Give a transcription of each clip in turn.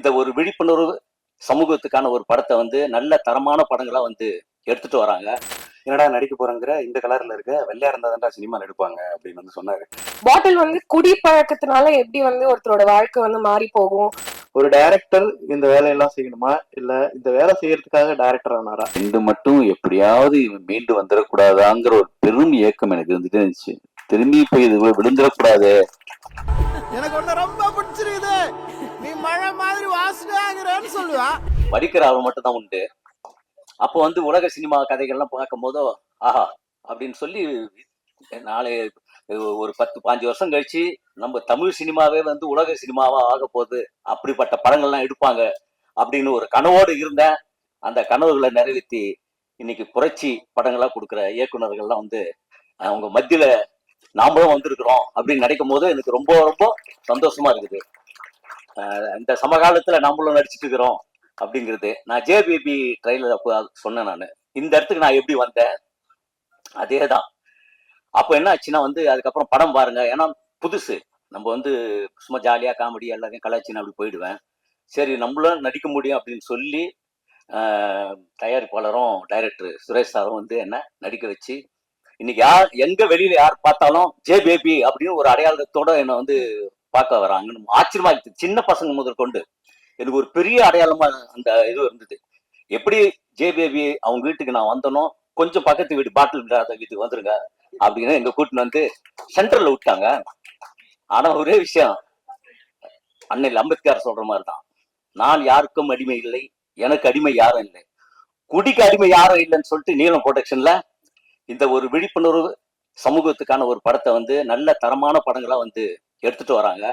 இந்த ஒரு விழிப்புணர்வு சமூகத்துக்கான ஒரு படத்தை வந்து நல்ல தரமான படங்களா வந்து எடுத்துட்டு வராங்க. என்னடா நடிக்க போறங்கிற, இந்த கலர்ல இருக்க, வெள்ளையா இருந்தா தான்டா சினிமால எடுப்பாங்க அப்படின்னு வந்து சொன்னாரு. பாட்டில் வந்து குடி பழக்கத்தினால எப்படி வந்து ஒருத்தரோட வாழ்க்கை வந்து மாறி போகும். ஒரு டைரக்டர் இந்த வேலையெல்லாம் செய்யணுமா, இல்ல இந்த வேலை செய்யறதுக்காக டைரக்டர் ஆனாரா? ரெண்டு மட்டும் எப்படியாவது இவன் மீண்டு வந்துடக்கூடாதாங்கிற ஒரு பெரும் ஏக்கம் எனக்கு இருந்துட்டே இருந்துச்சு. திரும்பி போய் இது விழுந்துடக்கூடாது. எனக்கு ஒண்ணு ரொம்ப பிடிச்சிருக்குது, நீ மழை மாதிரி வாசனையாகிறேன்னு சொல்லுவா. படிக்கிற ஆள் மட்டும் தான் உண்டு. அப்போ வந்து உலக சினிமா கதைகள்லாம் பார்க்கும் போதோ ஆஹா அப்படின்னு சொல்லி நாளை ஒரு 10-15 வருஷம் கழிச்சு நம்ம தமிழ் சினிமாவே வந்து உலக சினிமாவா ஆக போகுது, அப்படிப்பட்ட படங்கள்லாம் எடுப்பாங்க அப்படின்னு ஒரு கனவோடு இருந்தேன். அந்த கனவுகளை நிறைவேற்றி இன்னைக்கு புரட்சி படங்களா கொடுக்குற இயக்குநர்கள்லாம் வந்து அவங்க மத்தியில நாமளும் வந்திருக்கிறோம் அப்படின்னு நினைக்கும் போது எனக்கு ரொம்ப ரொம்ப சந்தோஷமா இருக்குது. இந்த சமகாலத்துல நாமளும் நடிச்சிட்டு இருக்கிறோம் அப்படிங்கிறது. நான் ஜேபிபி ட்ரெயிலர் அப்போ சொன்னேன். நான் இந்த இடத்துக்கு நான் எப்படி வந்தேன் அதேதான். அப்போ என்ன ஆச்சுன்னா வந்து அதுக்கப்புறம் படம் பாருங்க, ஏன்னா புதுசு, நம்ம வந்து சும்மா ஜாலியா காமெடி எல்லாத்தையும் கலாச்சின்னு அப்படி போயிடுவேன். சரி நம்மளும் நடிக்க முடியும் அப்படின்னு சொல்லி தயாரிப்பாளரும் டைரக்டர் சுரேஷ் சாரும் வந்து என்ன நடிக்க வச்சு இன்னைக்கு யார் எங்க வெளியில யார் பார்த்தாலும் ஜேபிபி அப்படின்னு ஒரு அடையாளத்தோட என்னை வந்து பார்க்க வராங்க. ஆச்சரியமா இருக்கு. சின்ன பசங்க முதல் கொண்டு எனக்கு ஒரு பெரிய அடையாளமா அந்த இது இருந்தது. எப்படி ஜேபிபி அவங்க வீட்டுக்கு நான் வந்தனோ, கொஞ்சம் பக்கத்து வீடு பாட்டில் வீட்டுக்கு வந்துருங்க அப்படின்னு எங்க கூட்டின்னு வந்து சென்டர்ல விட்டாங்க. ஆனா ஒரே விஷயம், அன்னையில் அம்பேத்கர் சொல்ற மாதிரிதான், நான் யாருக்கும் அடிமை இல்லை, எனக்கு அடிமை யாரும் இல்லை, குடிக்கு அடிமை யாரும் இல்லைன்னு சொல்லிட்டு நீலம் ப்ரொடக்ஷன்ல இந்த ஒரு விழிப்புணர்வு சமூகத்துக்கான ஒரு படத்தை வந்து நல்ல தரமான படங்களா வந்து எடுத்துட்டு வராங்க.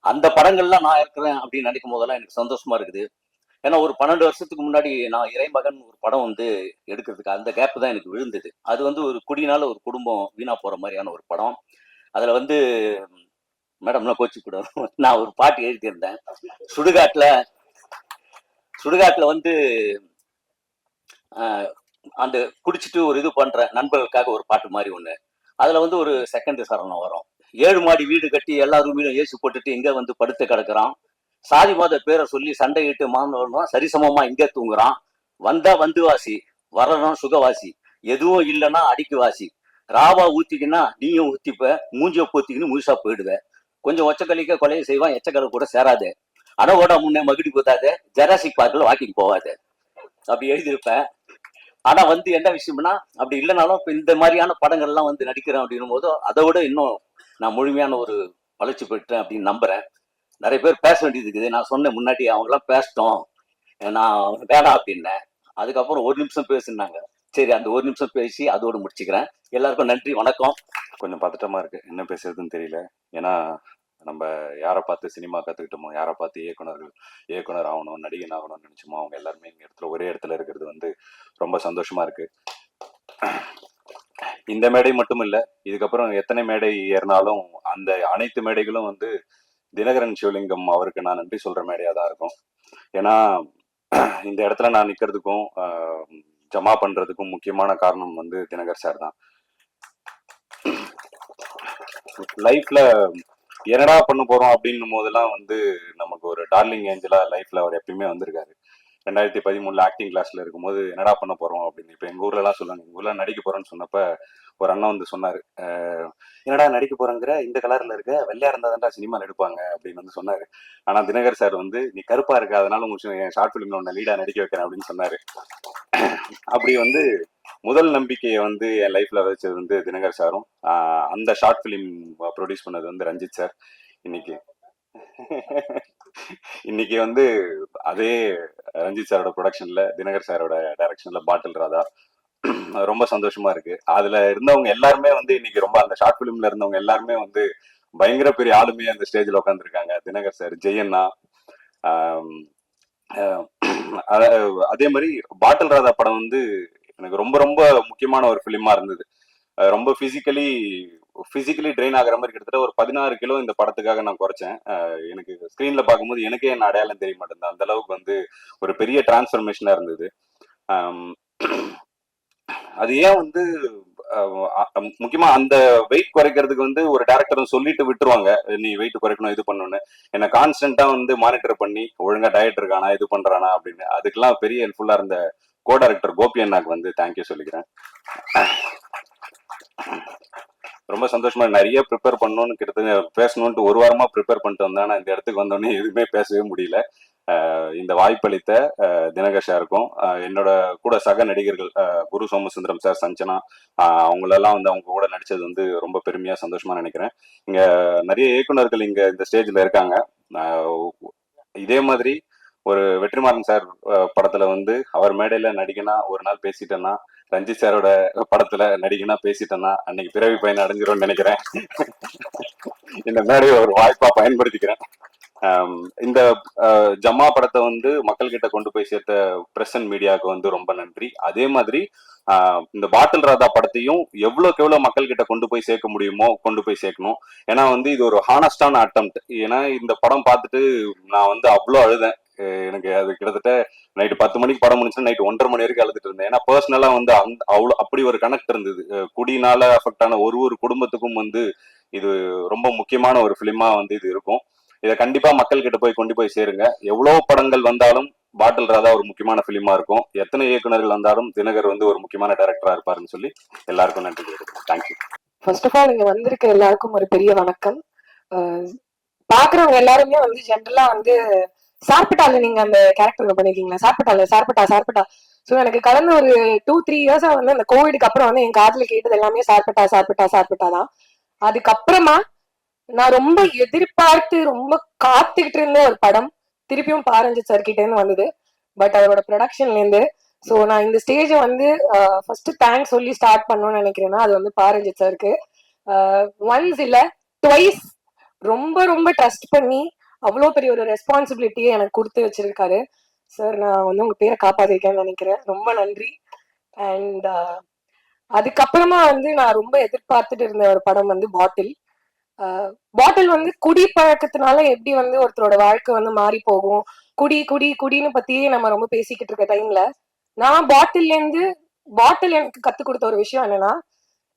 அந்த படங்கள்லாம் நான் இருக்கிறேன் அப்படின்னு நினைக்கும் போதெல்லாம் எனக்கு சந்தோஷமா இருக்குது. ஏன்னா ஒரு 12 வருஷத்துக்கு முன்னாடி நான் இறைமகன் ஒரு படம் வந்து எடுக்கிறதுக்கு அந்த கேப் தான் எனக்கு விழுந்தது. அது வந்து ஒரு குடினால ஒரு குடும்பம் வீணா போற மாதிரியான ஒரு படம். அதுல வந்து மேடம்லாம் கோச்சு கூட நான் ஒரு பாட்டு எழுதியிருந்தேன். சுடுகாட்டுல வந்து அந்த குடிச்சிட்டு ஒரு இது பண்ற நண்பர்களுக்காக ஒரு பாட்டு மாதிரி ஒண்ணு. அதுல வந்து ஒரு செகண்ட் சரணம் வரும். 7 மாடி வீடு கட்டி எல்லா ரூமிலும் ஏசி போட்டுட்டு இங்க வந்து படுத்து கிடக்குறான், சாதி மத பேரை சொல்லி சண்டையிட்டு மாணவன் சரிசமமா இங்க தூங்குறான், வந்தா வந்து வாசி, வரணும் சுகவாசி, எதுவும் இல்லைன்னா அடிக்கு வாசி, ராவா ஊத்திக்கினா நீயும் ஊத்திப்ப, மூஞ்சிய போத்திக்கின்னு முழுசா போயிடுவ, கொஞ்சம் ஒச்சக்கலிக்க கொலையை செய்வான், எச்சக்கலை கூட சேராது, அணவோட முன்னே மகுடி போதாது, ஜெராசிக் பார்க்கில் வாக்கிங் போவாது அப்படி எழுதியிருப்பேன். ஆனா வந்து என்ன விஷயம்னா, அப்படி இல்லைனாலும் இப்ப இந்த மாதிரியான படங்கள்லாம் வந்து நடிக்கிறேன் அப்படின்னும் போது அதை விட இன்னும் நான் முழுமையான ஒரு வளர்ச்சி பெற்றேன் அப்படின்னு நம்புறேன். நிறைய பேர் பேச வேண்டியது இருக்குது. நான் சொன்னேன் முன்னாடி, அவங்களாம் பேசிட்டோம், நான் வேணாம் அப்படின்னேன். அதுக்கப்புறம் 1 நிமிஷம் பேசுனாங்க. சரி, அந்த 1 நிமிஷம் பேசி அதோடு முடிச்சுக்கிறேன். எல்லாருக்கும் நன்றி, வணக்கம். கொஞ்சம் பதட்டமா இருக்கு, என்ன பேசுறதுன்னு தெரியல. ஏன்னா நம்ம யாரை பார்த்து சினிமா கத்துக்கிட்டோமோ, யாரை பார்த்து இயக்குனர் ஆகணும், நடிகன் ஆகணும்னு நினைச்சோமோ, அவங்க எல்லாருமே இங்க இடத்துல ஒரே இடத்துல இருக்கிறது வந்து ரொம்ப சந்தோஷமா இருக்கு. இந்த மேடை மட்டும் இல்ல, இதுக்கப்புறம் எத்தனை மேடை ஏறினாலும் அந்த அனைத்து மேடைகளும் வந்து தினகரன் சிவலிங்கம் அவருக்கு நான் நன்றி சொல்ற மேடையா தான் இருக்கும். ஏன்னா இந்த இடத்துல நான் நிக்கிறதுக்கும் ஜமா பண்றதுக்கும் முக்கியமான காரணம் வந்து தினகர் சார் தான். லைஃப்ல என்னடா பண்ண போறோம் அப்படின்னும் போதெல்லாம் வந்து நமக்கு ஒரு டார்லிங் ஏஞ்சலா லைஃப்ல அவர் எப்பயுமே வந்திருக்காரு. 2013 ஆக்டிங் கிளாஸ்ல இருக்கும்போது என்னடா பண்ண போறோம் அப்படின்னு, இப்ப எங்க ஊர்ல எல்லாம் சொல்லுவாங்க, எங்க ஊர்ல நடிக்க போறேன்னு சொன்னப்ப ஒரு அண்ணன் வந்து சொன்னாரு, என்னடா நடிக்க போறங்கிற, இந்த கலர்ல இருக்க, வெள்ளையா இருந்தா தான்டா சினிமால எடுப்பாங்க அப்படின்னு வந்து சொன்னாரு. ஆனா தினகர் சார் வந்து நீ கருப்பா இருக்க, அதனால உங்களுக்கு ஷார்ட் பிலிம்ல ஒன்னு லீடா நடிக்க வைக்கிறேன் அப்படின்னு சொன்னாரு. அப்படி வந்து முதல் நம்பிக்கையை வந்து என் லைஃப்ல வச்சது வந்து தினகர் சாரும், அந்த ஷார்ட் பிலிம் ப்ரொடியூஸ் பண்ணது வந்து ரஞ்சித் சார். இன்னைக்கு வந்து அதே ரஞ்சித் சாரோட ப்ரொடக்ஷன்ல, தினகர் சாரோட டைரக்ஷன்ல பாட்டில் ராதா ரொம்ப சந்தோஷமா இருக்கு. அதுல இருந்தவங்க எல்லாருமே வந்து இன்னைக்கு ரொம்ப, அந்த ஷார்ட் பிலிம்ல இருந்தவங்க எல்லாருமே வந்து பயங்கர பெரிய ஆளுமையா அந்த ஸ்டேஜ்ல உட்காந்துருக்காங்க. தினகர் சார், ஜெயண்ணா, அதே மாதிரி பாட்டில் ராதா படம் வந்து எனக்கு ரொம்ப ரொம்ப முக்கியமான ஒரு பிலிமா இருந்தது. ரொம்ப பிசிக்கலி ட்ரெயின் ஆகிற மாதிரி கிட்டத்தட்ட ஒரு 16 கிலோ இந்த படத்துக்காக நான் குறைச்சேன். எனக்கு ஸ்கிரீன்ல பார்க்கும்போது எனக்கே என்ன அடையாளம் தெரிய மாட்டேங்குது, அந்த அளவுக்கு வந்து ஒரு பெரிய டிரான்ஸ்ஃபர்மேஷனா இருந்தது. அது ஏன் வந்து முக்கியமா அந்த வெயிட் குறைக்கிறதுக்கு வந்து ஒரு டேரக்டர் சொல்லிட்டு விட்டுருவாங்க, நீ வெயிட் குறைக்கணும் இது பண்ணணும்னு. என்ன கான்ஸ்டன்டா வந்து மானிட்டர் பண்ணி ஒழுங்கா டயட் இருக்கானா இது பண்றானா அப்படின்னு அதுக்கெல்லாம் பெரிய ஹெல்ப்ஃபுல்லா இருந்த கோ டைரக்டர் கோபி அண்ணாக்கு வந்து தேங்க்யூ சொல்லிக்கிறேன். ரொம்ப சந்தோஷமா நிறைய ப்ரிப்பேர் பண்ணணும்னு கிட்டத்தட்ட பேசணும்ட்டு ஒரு வாரமா ப்ரிப்பேர் பண்ணிட்டு வந்தேன். ஆனா இந்த இடத்துக்கு வந்தோடனே எதுவுமே பேசவே முடியல. இந்த வாய்ப்பளித்த தினகர் சாருக்கும் என்னோட கூட சக நடிகர்கள் குரு சோமசுந்தரம் சார், சஞ்சனா, அவங்களெல்லாம் வந்து அவங்க கூட நடிச்சது வந்து ரொம்ப பெருமையா சந்தோஷமா நினைக்கிறேன். இங்க நிறைய இயக்குனர்கள் இங்க இந்த ஸ்டேஜ்ல இருக்காங்க. இதே மாதிரி ஒரு வெற்றிமாறன் சார் படத்துல வந்து அவர் மேடையில நடிகனா ஒரு நாள் பேசிட்டேன்னா, ரஞ்சித் சாரோட படத்துல நடிகனா பேசிட்டேன்னா அன்னைக்கு பிறவி பயன் அடைஞ்சிரும்னு நினைக்கிறேன். இந்த மேடையை ஒரு வாய்ப்பா பயன்படுத்திக்கிறேன். இந்த ஜம்மா படத்தை வந்து மக்கள் கிட்ட கொண்டு போய் சேர்த்த பிரஸ் அண்ட் மீடியாவுக்கு வந்து ரொம்ப நன்றி. அதே மாதிரி இந்த பாட்டில் ராதா படத்தையும் எவ்வளவுக்கு எவ்வளவு மக்கள் கிட்ட கொண்டு போய் சேர்க்க முடியுமோ கொண்டு போய் சேர்க்கணும். ஏன்னா வந்து இது ஒரு ஹானஸ்டான அட்டெம்ப்ட். ஏன்னா இந்த படம் பார்த்துட்டு நான் வந்து அவ்வளோ அழுதேன். எனக்கு அது கிட்டத்தட்ட நைட்டு 10 மணிக்கு படம் முடிச்சுன்னா நைட்டு 1:30 மணி வரைக்கும் அழுதுட்டு இருந்தேன். ஏன்னா பர்சனலா வந்து அவ்வளோ அப்படி ஒரு கனெக்ட் இருந்தது. குடினால அஃபெக்ட் ஆன ஒரு குடும்பத்துக்கும் வந்து இது ரொம்ப முக்கியமான ஒரு பிலிமா வந்து இது இருக்கும். இதை கண்டிப்பா மக்கள் கிட்ட போய் கொண்டு போய் சேருங்க. எவ்வளவு படங்கள் வந்தாலும் பாட்டில் ராதா ஒரு முக்கியமான பிலிமா இருக்கும். எத்தனை இயக்குநர்கள் வந்தாலும் தினகர் வந்து ஒரு முக்கியமான டைரக்டரா இருப்பாருன்னு சொல்லி எல்லாருக்கும் நன்றி தெரிவிக்கிறேன். தேங்க்யூ. ஃபர்ஸ்ட் ஆஃப் ஆல் இங்க வந்திருக்க எல்லாருக்கும் ஒரு பெரிய வணக்கம். பாக்குறவங்க எல்லாருமே வந்து ஜென்ரலா வந்து சார்பட்டால நீங்க அந்த கேரக்டர் பண்ணிருக்கீங்களா, சார்பட்டா. ஸோ எனக்கு கடந்த ஒரு 2-3 இயர்ஸா வந்து அந்த கோவிடுக்கு அப்புறம் வந்து என் காதுல கேட்டது எல்லாமே சார்பட்டா தான். அதுக்கப்புறமா நான் ரொம்ப எதிர்பார்த்து ரொம்ப காத்துக்கிட்டு இருந்த ஒரு படம் திருப்பியும் பாரஞ்சித் சார் கிட்ட இருந்து வந்தது. பட் அவரோட ப்ரொடக்ஷன்ல இருந்து. ஸோ நான் இந்த ஸ்டேஜை வந்து ஃபர்ஸ்ட் தேங்க்ஸ் சொல்லி ஸ்டார்ட் பண்ணணும்னு நினைக்கிறேன்னா அது வந்து பாரஞ்சித் சாருக்கு. ஒன்ஸ் இல்ல ட்வைஸ் ரொம்ப ரொம்ப ட்ரஸ்ட் பண்ணி அவ்வளோ பெரிய ஒரு ரெஸ்பான்சிபிலிட்டியை எனக்கு கொடுத்து வச்சிருக்காரு சார். நான் வந்து உங்க பேரை காப்பாத்திருக்கேன்னு நினைக்கிறேன். ரொம்ப நன்றி. அண்ட் அதுக்கப்புறமா வந்து நான் ரொம்ப எதிர்பார்த்துட்டு இருந்த ஒரு படம் வந்து பாட்டில் வந்து குடி பழக்கத்தினால எப்படி வந்து ஒருத்தரோட வாழ்க்கை வந்து மாறி போகும், குடின்னு பத்தியே நம்ம ரொம்ப பேசிக்கிட்டு இருக்க டைம்ல நான் பாட்டில் எனக்கு கத்து கொடுத்த ஒரு விஷயம் என்னன்னா,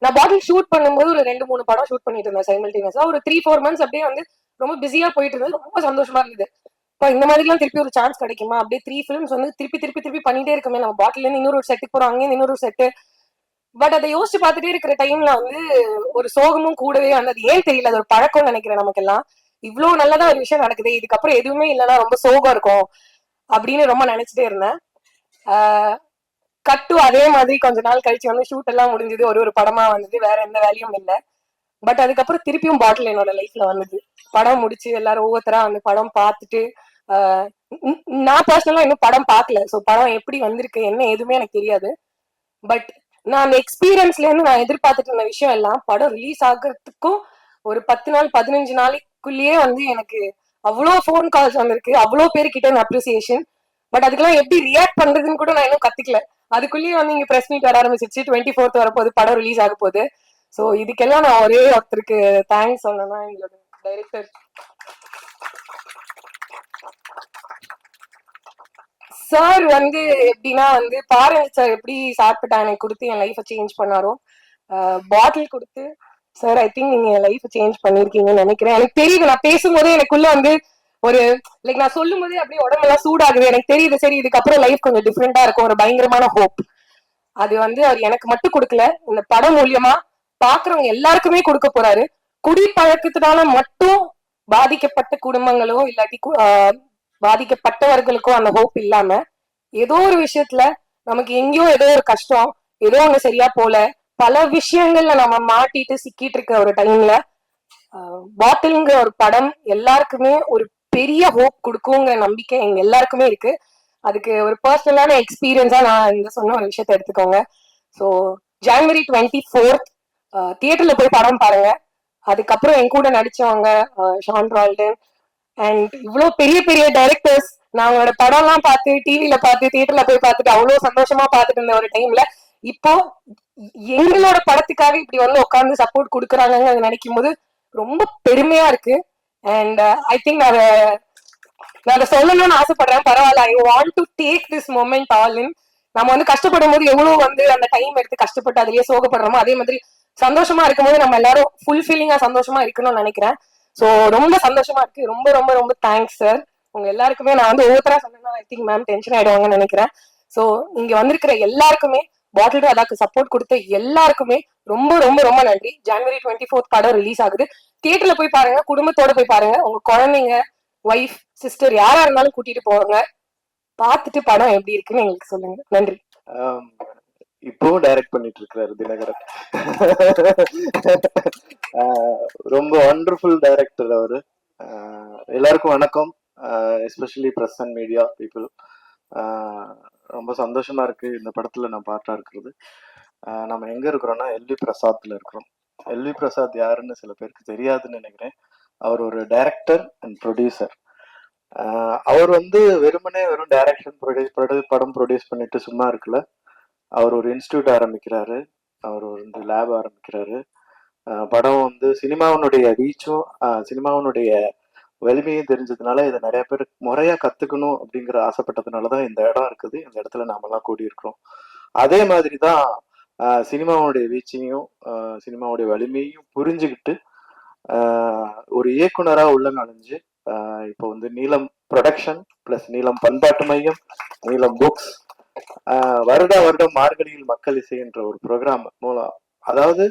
நான் பாட்டில் ஷூட் பண்ணும்போது ஒரு 2-3 படம் ஷூட் பண்ணிட்டு இருந்தேன் சைமல்டேனியஸா. ஒரு 3-4 months அப்படியே வந்து ரொம்ப பிஸியா போயிட்டு இருந்தது. ரொம்ப சந்தோஷமா இருந்தது. இப்போ இந்த மாதிரி எல்லாம் திருப்பி ஒரு சான்ஸ் கிடைக்குமா, அப்படியே 3 films வந்து திருப்பி பண்ணிட்டே இருக்குமே, நம்ம பாட்டில இருந்து இன்னொரு செட்டுக்கு போறோம், அங்கேருந்து இன்னொரு செட்டு. பட் அதை யோசிச்சு பார்த்துட்டே இருக்கிற டைம்ல வந்து ஒரு சோகமும் கூடவே வந்தது. ஏன் தெரியல, அது ஒரு பழக்கம்னு நினைக்கிறேன் நமக்கு எல்லாம். இவ்வளவு நல்லதா ஒரு விஷயம் நடக்குது, இதுக்கப்புறம் எதுவுமே இல்லைன்னா ரொம்ப சோகம் இருக்கும் அப்படின்னு ரொம்ப நினைச்சிட்டே இருந்தேன். கட்டு அதே மாதிரி கொஞ்ச நாள் கழிச்சு வந்து ஷூட் எல்லாம் முடிஞ்சது, ஒரு படமா வந்தது, வேற எந்த வேலையும் இல்லை. பட் அதுக்கப்புறம் திருப்பியும் பாட்டில் என்னோட லைஃப்ல வந்தது. படம் முடிச்சு எல்லாரும் ஒவ்வொருத்தரா வந்து படம் பார்த்துட்டு நான் பர்சனலா இன்னும் படம் பார்க்கல. ஸோ படம் எப்படி வந்திருக்கு என்ன எதுவுமே எனக்கு தெரியாது. பட் நான் அந்த எக்ஸ்பீரியன்ஸ்ல இருந்து நான் எதிர்பார்த்துட்டு இருந்த விஷயம் எல்லாம் படம் ரிலீஸ் ஆகிறதுக்கும் ஒரு 10 நாள் 15 நாளைக்குள்ளேயே வந்து எனக்கு அவ்வளோ ஃபோன் கால்ஸ் வந்திருக்கு, அவ்வளோ பேருக்கிட்ட அப்ரிசியேஷன். பட் அதுக்கெல்லாம் எப்படி ரியாக்ட் பண்றதுன்னு கூட நான் இன்னும் கத்துக்கல. அதுக்குள்ளேயே வந்து இங்க பிரஸ் மீட் வர ஆரம்பிச்சிருச்சு. 24th வரப்போகுது, படம் ரிலீஸ் ஆக போகுது. ஸோ இதுக்கெல்லாம் நான் ஒரே ஒருத்தருக்கு தேங்க்ஸ் சொல்லணும்னா எங்களோட டைரக்டர் சார் வந்து எப்படின்னா வந்து பாரஞ்சித் சார் எப்படி சாப்பிட்டா எனக்கு கொடுத்து என் லைஃபை சேஞ்ச் பண்ணாரோ, பாட்டில் கொடுத்து சார் ஐ திங்க் நீங்க என் லைஃபை சேஞ்ச் பண்ணிருக்கீங்கன்னு நினைக்கிறேன். எனக்கு தெரியுது, நான் பேசும்போதே எனக்குள்ள வந்து ஒரு லைக் நான் சொல்லும் போதே அப்படியே உடம்பெல்லாம் சூடாகுது. எனக்கு தெரியுது சரி இதுக்கப்புறம் லைஃப் கொஞ்சம் டிஃப்ரெண்டா இருக்கும், ஒரு பயங்கரமான ஹோப். அது வந்து அவர் எனக்கு மட்டும் கொடுக்கல, இந்த படம் மூலியமா பாக்குறவங்க எல்லாருக்குமே கொடுக்க போறாரு. குடி பழக்கத்தினால மட்டும் பாதிக்கப்பட்ட குடும்பங்களோ இல்லாட்டி பாதிக்கப்பட்டவர்களுக்கோ அந்த ஹோப் இல்லாம ஏதோ ஒரு விஷயத்துல நமக்கு எங்கேயோ ஏதோ ஒரு கஷ்டம், ஏதோ ஒண்ணு சரியா போல, பல விஷயங்கள்ல நம்ம மாட்டிட்டு சிக்கிட்டு இருக்க ஒரு டைம்ல பாட்டில்ங்கிற ஒரு படம் எல்லாருக்குமே ஒரு பெரிய ஹோப் கொடுக்குங்கிற நம்பிக்கை எங்க எல்லாருக்குமே இருக்கு. அதுக்கு ஒரு பர்சனலான எக்ஸ்பீரியன்ஸா நான் இந்த சொன்ன ஒரு விஷயத்த எடுத்துக்கோங்க. ஸோ January 24th தியேட்டர்ல போய் படம் பாருங்க. அதுக்கப்புறம் என் கூட நடிச்சவங்க ஷான் ரால்டன் அண்ட் இவ்வளவு பெரிய பெரிய டைரக்டர்ஸ் நான் அவங்களோட படம் எல்லாம் பார்த்து டிவில பார்த்து தியேட்டர்ல போய் பார்த்துட்டு அவ்வளவு சந்தோஷமா பார்த்துட்டு இருந்த ஒரு டைம்ல இப்போ எங்களோட படத்துக்காக இப்படி வந்து உட்காந்து சப்போர்ட் கொடுக்குறாங்க நினைக்கும் போது ரொம்ப பெருமையா இருக்கு. அண்ட் ஐ திங்க் நான் அதை சொல்லணும்னு ஆசைப்படுறேன். பரவாயில்ல, I want to take this moment all in. நம்ம வந்து கஷ்டப்படும் போது எவ்வளவு வந்து அந்த டைம் எடுத்து கஷ்டப்பட்டு அதுலயே சோகப்படுறோமோ அதே மாதிரி சந்தோஷமா இருக்கும்போது நம்ம எல்லாரும் ஃபுல்ஃபில்லிங்கா சந்தோஷமா இருக்கணும்னு நினைக்கிறேன். சோ ரொம்ப சந்தோஷமா இருக்கு. ரொம்ப ரொம்ப ரொம்ப தேங்க்ஸ் சார். உங்க எல்லாருக்குமே நான் வந்து ஒவ்வொருத்தரா சொன்னா ஐ திங்க் மேம் டென்ஷன் ஆயிடுவாங்கன்னு நினைக்கிறேன். சோ இங்க வந்திருக்கிற எல்லாருக்குமே பாட்டில் ராதாக்கு சப்போர்ட் கொடுத்த எல்லாருக்குமே ரொம்ப ரொம்ப ரொம்ப நன்றி. ஜனவரி 24 படம் ரிலீஸ் ஆகுது. தியேட்டர்ல போய் பாருங்க, குடும்பத்தோட போய் பாருங்க. உங்க குழந்தைங்க, ஒய்ஃப், சிஸ்டர் யாரா இருந்தாலும் கூட்டிட்டு போங்க. பார்த்துட்டு படம் எப்படி இருக்குன்னு எங்களுக்கு சொல்லுங்க. நன்றி. இப்பவும் டைரக்ட் பண்ணிட்டு இருக்கிறாரு தினகரன். ரொம்ப வண்டர்ஃபுல் டைரக்டர் அவரு. எல்லாருக்கும் வணக்கம். Especially press and media people. ரொம்ப சந்தோஷமா இருக்கு இந்த படத்துல நான் பார்ட்டா இருக்கிறது. நம்ம எங்க இருக்கிறோம்னா எல்வி பிரசாத்ல இருக்கிறோம். எல்வி பிரசாத் யாருன்னு சில பேருக்கு தெரியாதுன்னு நினைக்கிறேன். அவர் ஒரு டைரக்டர் அண்ட் ப்ரொடியூசர். அவர் வந்து வெறும் டைரக்ஷன் படம் ப்ரொடியூஸ் பண்ணிட்டு சும்மா இருக்குல்ல. அவர் ஒரு இன்ஸ்டியூட் ஆரம்பிக்கிறாரு, அவர் வந்து லேப் ஆரம்பிக்கிறாரு. படம் வந்து சினிமாவினுடைய ரீச்சும் சினிமாவினுடைய வலிமையும் தெரிஞ்சதுனால இதை நிறைய பேர் முறையா கத்துக்கணும் அப்படிங்கிற ஆசைப்பட்டதுனாலதான் இந்த இடம் இருக்குது. இந்த இடத்துல நாமெல்லாம் கூடி இருக்கிறோம். அதே மாதிரிதான் சினிமாவுடைய வீச்சையும் சினிமாவுடைய வலிமையும் புரிஞ்சுக்கிட்டு ஒரு இயக்குனரா உள்ள நுழைஞ்சு இப்போ வந்து நீலம் ப்ரொடக்ஷன் பிளஸ் நீலம் பண்பாட்டு மையம், நீலம் புக்ஸ், வருடம் மார்கழியில் மக்கள் இசை என்ற ஒரு ப்ரோக்ராம் மூலம், அதாவது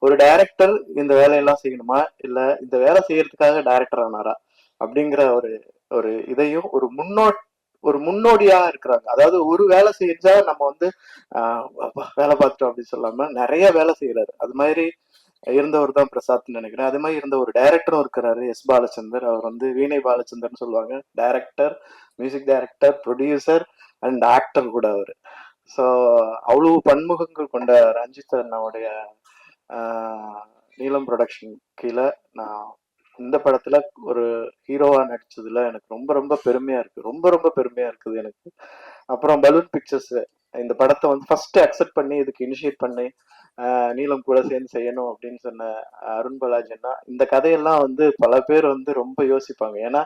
ஒரு டைரக்டர் இந்த வேலையெல்லாம் செய்யணுமா இல்ல இந்த வேலை செய்யறதுக்காக டைரக்டர் ஆனாரா அப்படிங்கிற ஒரு இதையும் ஒரு முன்னோடியா இருக்கிறாங்க. அதாவது ஒரு வேலை செஞ்சா நம்ம வந்து வேலை பார்த்துட்டோம் அப்படின்னு சொல்லாம நிறைய வேலை செய்யறாரு. அது மாதிரி இருந்தவர் தான் பிரசாத்னு நினைக்கிறேன். அதே மாதிரி இருந்த ஒரு டைரக்டரும் இருக்கிறாரு, எஸ் பாலச்சந்தர். அவர் வந்து வீணை பாலச்சந்தர்னு சொல்லுவாங்க. Director, music director, producer and actor கூட அவரு. ஸோ அவ்வளவு பன்முகங்கள் கொண்ட ரஞ்சித் அண்ணாவுடைய நீலம் ப்ரொடக்ஷன் கீழே நான் இந்த படத்துல ஒரு ஹீரோவா நடிச்சதுல எனக்கு ரொம்ப ரொம்ப பெருமையா இருக்கு. ரொம்ப ரொம்ப பெருமையா இருக்குது எனக்கு. அப்புறம் பலூன் பிக்சர்ஸ் இந்த படத்தை வந்து ஃபர்ஸ்ட் அக்செப்ட் பண்ணி இதுக்கு இனிஷியேட் பண்ணி நீலம் கூட சேர்ந்து செய்யணும் அப்படின்னு சொன்ன அருண் பாலாஜின்னா, இந்த கதையெல்லாம் வந்து பல பேர் வந்து ரொம்ப யோசிப்பாங்க. ஏன்னா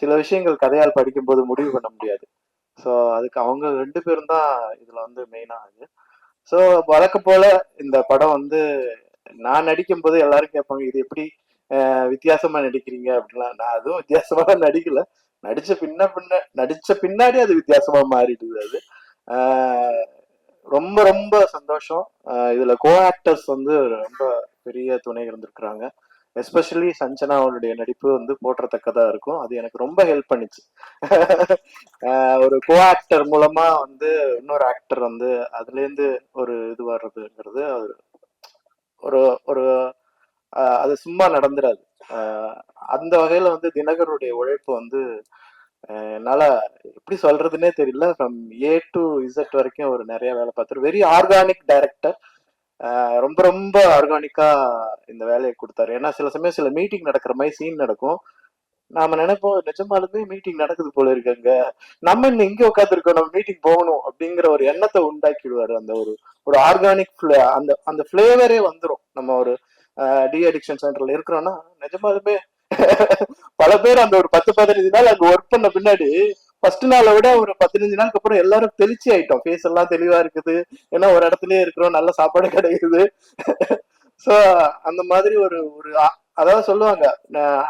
சில விஷயங்கள் கதையால் படிக்கும்போது முடிவு பண்ண முடியாது. ஸோ அதுக்கு அவங்க 2 பேரும் தான் இதுல வந்து மெயினா ஆகுது. ஸோ வழக்கம் போல இந்த படம் வந்து நான் நடிக்கும் போது எல்லாரும் கேட்பாங்க இது எப்படி வித்தியாசமா நடிக்கிறீங்க அப்படின்லாம். நான் அதுவும் வித்தியாசமா நடிக்கல. நடிச்ச பின்னாடி அது வித்தியாசமா மாறிடுது. அது ரொம்ப ரொம்ப சந்தோஷம். இதுல கோ ஆக்டர்ஸ் வந்து ரொம்ப பெரிய துணை இருந்திருக்கிறாங்க. எஸ்பெஷலி சஞ்சனா அவனுடைய நடிப்பு வந்து போற்றத்தக்கதா இருக்கும். அது எனக்கு ரொம்ப ஹெல்ப் பண்ணிச்சு. ஒரு கோ ஆக்டர் மூலமா வந்து இன்னொரு ஆக்டர் வந்து அதுல இருந்து ஒரு இது வர்றதுங்கிறது ஒரு ஒரு அது சும்மா நடந்துராது. அந்த வகையில வந்து தினகருடைய உழைப்பு வந்து என்னால எப்படி சொல்றதுன்னே தெரியல. ஃப்ரம் ஏ டு இசட் வரைக்கும் ஒரு நிறைய வேலை பார்த்தாரு. Very organic director. ரொம்ப ரொம்ப ஆர்கானிக்கா இந்த வேலையை கொடுத்தாரு. ஏன்னா சில சமயம் சில மீட்டிங் நடக்கிற மாதிரி சீன் நடக்கும். நாம நினைப்போம் நிஜமாலுமே மீட்டிங் நடக்குது போல இருக்காங்க, நம்ம இன்னும் இங்க உட்காந்துருக்கோம், நம்ம மீட்டிங் போகணும் அப்படிங்கிற ஒரு எண்ணத்தை உண்டாக்கிடுவாரு. அந்த ஒரு ஆர்கானிக் அந்த பிளேவரே வந்துடும். நம்ம ஒரு டி அடிக்ஷன் சென்டர்ல இருக்கிறோம்னா நிஜமாலுமே பல பேர் அந்த ஒரு 10-15 நாள் அங்க ஒர்க் பண்ண பின்னாடி ஃபர்ஸ்ட் நாளை விட ஒரு 15 நாளுக்கு அப்புறம் எல்லாரும் தெளிச்சு ஆயிட்டோம். ஃபேஸ் எல்லாம் தெளிவா இருக்குது. ஏன்னா ஒரு இடத்துலயே இருக்கிறோம், நல்ல சாப்பாடு கிடைக்குது. சோ அந்த மாதிரி ஒரு அதாவது சொல்லுவாங்க,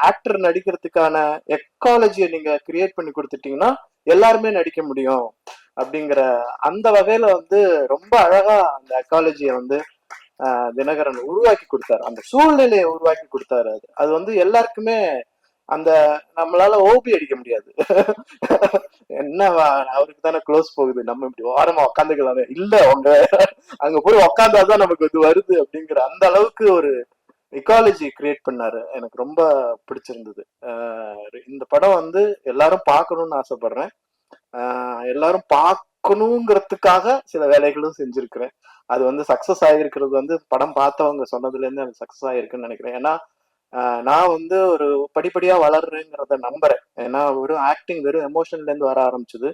ஆக்டர் நடிக்கிறதுக்கான எக்காலஜியை நீங்க கிரியேட் பண்ணி கொடுத்துட்டீங்கன்னா எல்லாருமே நடிக்க முடியும் அப்படிங்கிற அந்த வகையில வந்து ரொம்ப அழகா அந்த எக்காலஜியை வந்து தினகரன் உருவாக்கி கொடுத்தாரு. அந்த சூழ்நிலையை உருவாக்கி கொடுத்தாரு. அது வந்து எல்லாருக்குமே அந்த நம்மளால ஓபி அடிக்க முடியாது. என்ன அவருக்கு தானே க்ளோஸ் போகுது, நம்ம இப்படி ஓரமா உக்காந்துக்கலாமே, இல்ல அவங்க அங்க போய் உக்காந்தாதான் நமக்கு இது வருது அப்படிங்கிற அந்த அளவுக்கு ஒரு எக்காலஜி கிரியேட் பண்ணாரு. எனக்கு ரொம்ப பிடிச்சிருந்தது. இந்த படம் வந்து எல்லாரும் பார்க்கணும்னு ஆசைப்படுறேன். எல்லாரும் பார்க்கணுங்கிறதுக்காக சில வேலைகளும் செஞ்சிருக்கிறேன். அது வந்து சக்சஸ் ஆகிருக்கிறது வந்து படம் பார்த்தவங்க சொன்னதுல இருந்து எனக்கு சக்சஸ் ஆகிருக்குன்னு நினைக்கிறேன். ஏன்னா நான் வந்து ஒரு படிப்படியா வளர்றேங்கிறத நம்புறேன். ஏன்னா வெறும் ஆக்டிங் வெறும் எமோஷன்ல இருந்து வர ஆரம்பிச்சது,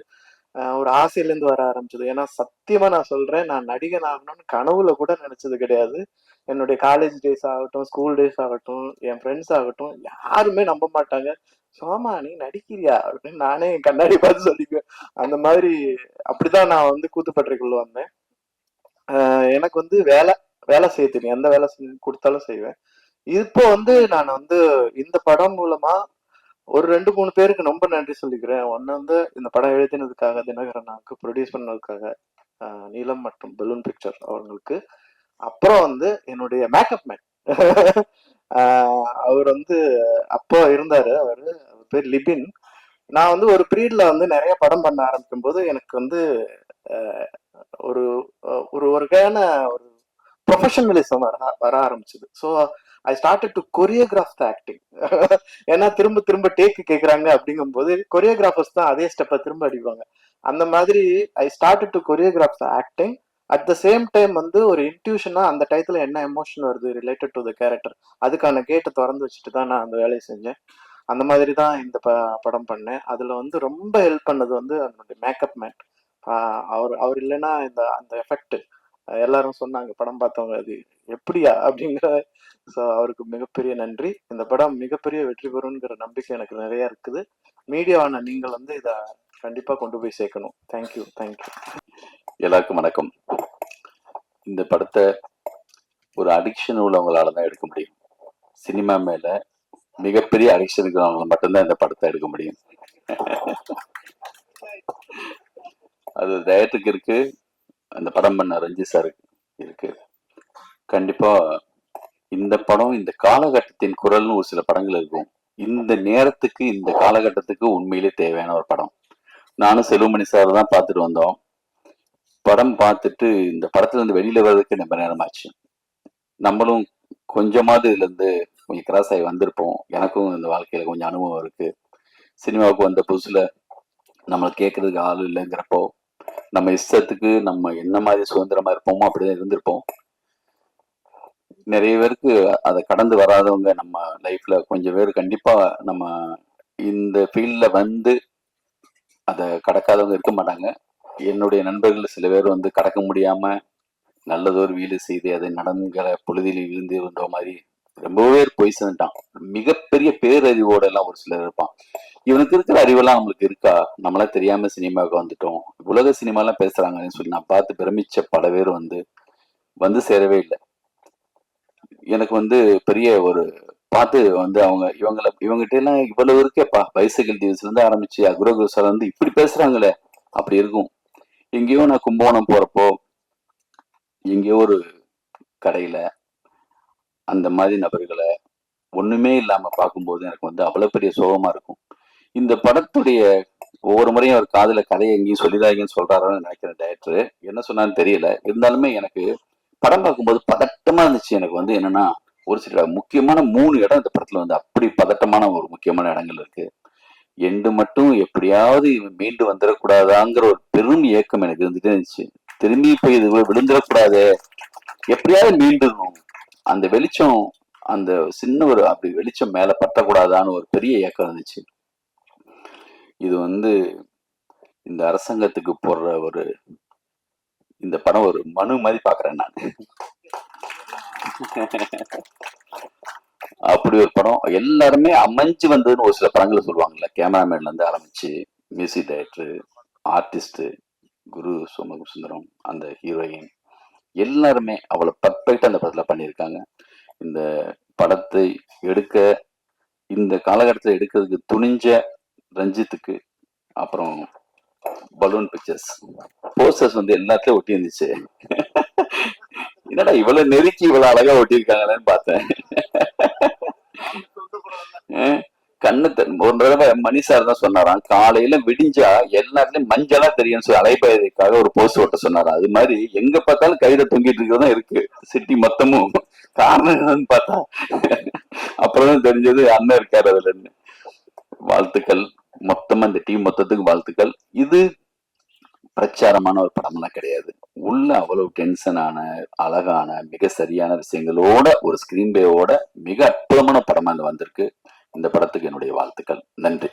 ஒரு ஆசையில இருந்து வர ஆரம்பிச்சது. ஏன்னா சத்தியமா நான் சொல்றேன், நான் நடிகன் ஆகணும்னு கனவுல கூட நினைச்சது கிடையாது. என்னுடைய காலேஜ் டேஸ் ஆகட்டும், ஸ்கூல் டேஸ் ஆகட்டும், என் ஃப்ரெண்ட்ஸ் ஆகட்டும், யாருமே நம்ப மாட்டாங்க. சோமா நீ நடிக்கிறியா அப்படின்னு நானே என் கண்ணாடி பார்த்து சொல்லிக்குவேன். அந்த மாதிரி அப்படிதான் நான் வந்து கூத்துப்பட்டறைக்குள்ள வந்தேன். எனக்கு வந்து வேலை செய்ய தெரியும். எந்த வேலை கொடுத்தாலும் செய்வேன். இப்போ வந்து நான் வந்து இந்த படம் மூலமா ஒரு 2-3 பேருக்கு ரொம்ப நன்றி சொல்லிக்கிறேன். ஒன்னு வந்து இந்த படம் எழுதினதுக்காக தினகரனாக்கு, ப்ரொடியூஸ் பண்ணதுக்காக நீலம் மற்றும் பலூன் பிக்சர் அவங்களுக்கு, அப்புறம் வந்து என்னுடைய மேக்கப் மேன் அவர் வந்து அப்போ இருந்தாரு. அவர் பேர் லிபின். நான் வந்து ஒரு பீரியட்ல வந்து நிறைய படம் பண்ண ஆரம்பிக்கும் போது எனக்கு வந்து ஒரு ஒரு வகையான ஒரு ப்ரொஃபஷனலிசம் வர ஆரம்பிச்சது. So I started to choreograph the acting. ஏன்னா திரும்ப திரும்ப டேக்கு கேட்குறாங்க அப்படிங்கும் போது கொரியோகிராஃபர்ஸ் தான் அதே ஸ்டெப்பை திரும்ப அடிப்பாங்க. அந்த மாதிரி I started to choreograph the acting. At the same time வந்து ஒரு இன்ட்யூஷனா அந்த டயத்துல என்ன எமோஷன் வருது ரிலேட்டட் டு த கேரக்டர், அதுக்கான கேட்டை திறந்து வச்சுட்டு தான் நான் அந்த வேலையை செஞ்சேன். அந்த மாதிரி தான் இந்த படம் பண்ணேன். அதுல வந்து ரொம்ப ஹெல்ப் பண்ணது வந்து அதனுடைய மேக்கப் மேன். அவர் இல்லைன்னா அந்த எஃபெக்ட் எல்லாரும் சொன்னாங்க படம் பார்த்தவங்க, அது எப்படியா அப்படிங்கிற. ஸோ அவருக்கு மிகப்பெரிய நன்றி. இந்த படம் மிகப்பெரிய வெற்றி பெறும்ங்கிற நம்பிக்கை எனக்கு நிறைய இருக்குது. மீடியாவான நீங்கள் வந்து இதை கண்டிப்பா கொண்டு போய் சேர்க்கணும். தேங்க்யூ. எல்லாருக்கும் வணக்கம். இந்த படத்தை ஒரு அடிக்ஷன் உள்ளவங்களால தான் எடுக்க முடியும். சினிமா மேல மிகப்பெரிய அடிக்ஷன் இருக்கிறவங்க மட்டும்தான் இந்த படத்தை எடுக்க முடியும். அது டயத்துக்கு இருக்கு, அந்த படம் பண்ண ரஞ்சித் சாருக்கு இருக்கு. கண்டிப்பா இந்த படம் இந்த காலகட்டத்தின் குரல்னு ஒரு சில படங்கள் இருக்கும். இந்த நேரத்துக்கு இந்த காலகட்டத்துக்கு உண்மையிலே தேவையான ஒரு படம். நானும் செல்வமணி சார் தான் பார்த்துட்டு வந்தோம். படம் பார்த்துட்டு இந்த படத்துல இருந்து வெளியில வர்றதுக்கு ரொம்ப நேரமாச்சு. நம்மளும் கொஞ்சமாவது இதுல இருந்து கொஞ்சம் கிராஸ் ஆகி வந்திருப்போம். எனக்கும் இந்த வாழ்க்கையில கொஞ்சம் அனுபவம் இருக்கு. சினிமாவுக்கு வந்த புதுசுல நம்மளை கேட்கறதுக்கு ஆள் இல்லைங்கிறப்போ நம்ம இஷ்டத்துக்கு நம்ம என்ன மாதிரி சுதந்திரமா இருப்போமோ அப்படிதான் இருந்திருப்போம். நிறைய பேருக்கு அதை கடந்து வராதவங்க நம்ம லைஃப்ல கொஞ்சம் பேர் கண்டிப்பா நம்ம இந்த ஃபீல்ட்ல வந்து அதை கடக்காதவங்க இருக்க மாட்டாங்க. என்னுடைய நண்பர்கள் சில பேர் வந்து கடக்க முடியாம நல்லதொரு வீடு செய்து அதை நடங்கிற பொழுதில் விழுந்து இருந்த மாதிரி ரொம்ப பேர் போய் சேர்ந்துட்டான். மிகப்பெரிய பேரறிவோட எல்லாம் ஒரு சிலர் இருப்பான். இவனுக்கு இருக்கிற அறிவெல்லாம் நம்மளுக்கு இருக்கா, நம்மளா தெரியாம சினிமாவுக்கு வந்துட்டோம், உலக சினிமாலாம் பேசுறாங்கன்னு சொல்லி நான் பார்த்து பிரமிச்ச பல பேர் வந்து சேரவே இல்லை. எனக்கு வந்து பெரிய ஒரு பார்த்து வந்து இவங்ககிட்ட எல்லாம் இவ்வளவு இருக்கேப்பா, பைசைக்கிள் டிவிஸ்ல இருந்து ஆரம்பிச்சு அக்ரோகுசால இருந்து இப்படி பேசுறாங்களே அப்படி இருக்கும். எங்கேயோ நான் கும்பகோணம் போறப்போ எங்கேயோ ஒரு கடையில அந்த மாதிரி நபர்களை ஒண்ணுமே இல்லாம பார்க்கும்போது எனக்கு வந்து அவ்வளவு பெரிய சோகமா இருக்கும். இந்த படத்துடைய ஒவ்வொரு முறையும் அவர் காதுல கதையை எங்கேயும் சொல்லிதாங்கன்னு சொல்றாருன்னு நினைக்கிறேன். டைரக்டர் என்ன சொன்னான்னு தெரியல. இருந்தாலுமே எனக்கு படம் பார்க்கும்போது பதட்டமா இருந்துச்சு. எனக்கு வந்து என்னன்னா ஒரு சில முக்கியமான 3 இடம் இந்த படத்துல வந்து அப்படி பதட்டமான ஒரு முக்கியமான இடங்கள் இருக்கு. எண்டு மட்டும் எப்படியாவது மீண்டு வந்துடக்கூடாதாங்கிற ஒரு பெரும் ஏக்கம் எனக்கு இருந்துட்டே இருந்துச்சு. திரும்பி போய் இது விழுந்துடக்கூடாது, எப்படியாவது மீண்டுடணும், அந்த வெளிச்சம் அந்த சின்ன ஒரு அப்படி வெளிச்சம் மேல பற்றக்கூடாதான்னு ஒரு பெரிய ஏக்கம் இருந்துச்சு. இது வந்து இந்த அரசாங்கத்துக்கு போடுற இந்த படம் ஒரு மனு மாதிரி பாக்குறேன் நான். அப்படி ஒரு படம் எல்லாருமே அமைஞ்சு வந்ததுன்னு ஒரு சில படங்களை சொல்லுவாங்கல்ல. கேமராமேன்ல இருந்து ஆரம்பிச்சு மியூசிக் டைரக்டர், ஆர்டிஸ்ட், குரு சோமசுந்தரம், அந்த ஹீரோயின் எல்லாருமே அவ்வளவு பர்ஃபெக்டா அந்த படத்துல பண்ணியிருக்காங்க. இந்த படத்தை எடுக்க இந்த காலகட்டத்தில் எடுக்கிறதுக்கு துணிஞ்ச ரஞ்சித்துக்கு, அப்புறம் பலூன் பிக்சர்ஸ் போஸ்டர்ஸ் வந்து எல்லாத்துலயும் ஒட்டி இருந்துச்சு. என்னடா இவ்வளவு நெருக்கி இவ்வளவு அழகா ஒட்டியிருக்காங்களேன்னு பார்த்தேன். கண்ணு ஒரு தடவை மணி சார் தான் சொன்னாராம், காலையில விடிஞ்சா எல்லாத்துலயும் மஞ்சளா தெரியும் சொல்லி அலைப்பாயதுக்காக ஒரு போஸ்ட் ஓட்ட சொன்னாராம். அது மாதிரி எங்க பார்த்தாலும் கையில தொங்கிட்டு இருக்கிறதா இருக்கு சிட்டி மொத்தமும். காரணம் என்னன்னு பார்த்தா அப்புறம் தெரிஞ்சது அண்ணன் இருக்காரு அதுலன்னு. வாழ்த்துக்கள் மொத்தமா இந்த டீம் மொத்தத்துக்கு வாழ்த்துக்கள். இது பிரச்சாரமான ஒரு படம்லாம் கிடையாது. உள்ள அவ்வளவு டென்ஷனான அழகான மிக சரியான விஷயங்களோட ஒரு ஸ்கிரீன் பேவோட மிக அற்புதமான படமா வந்திருக்கு. இந்த படத்துக்கு என்னுடைய வாழ்த்துக்கள். நன்றி.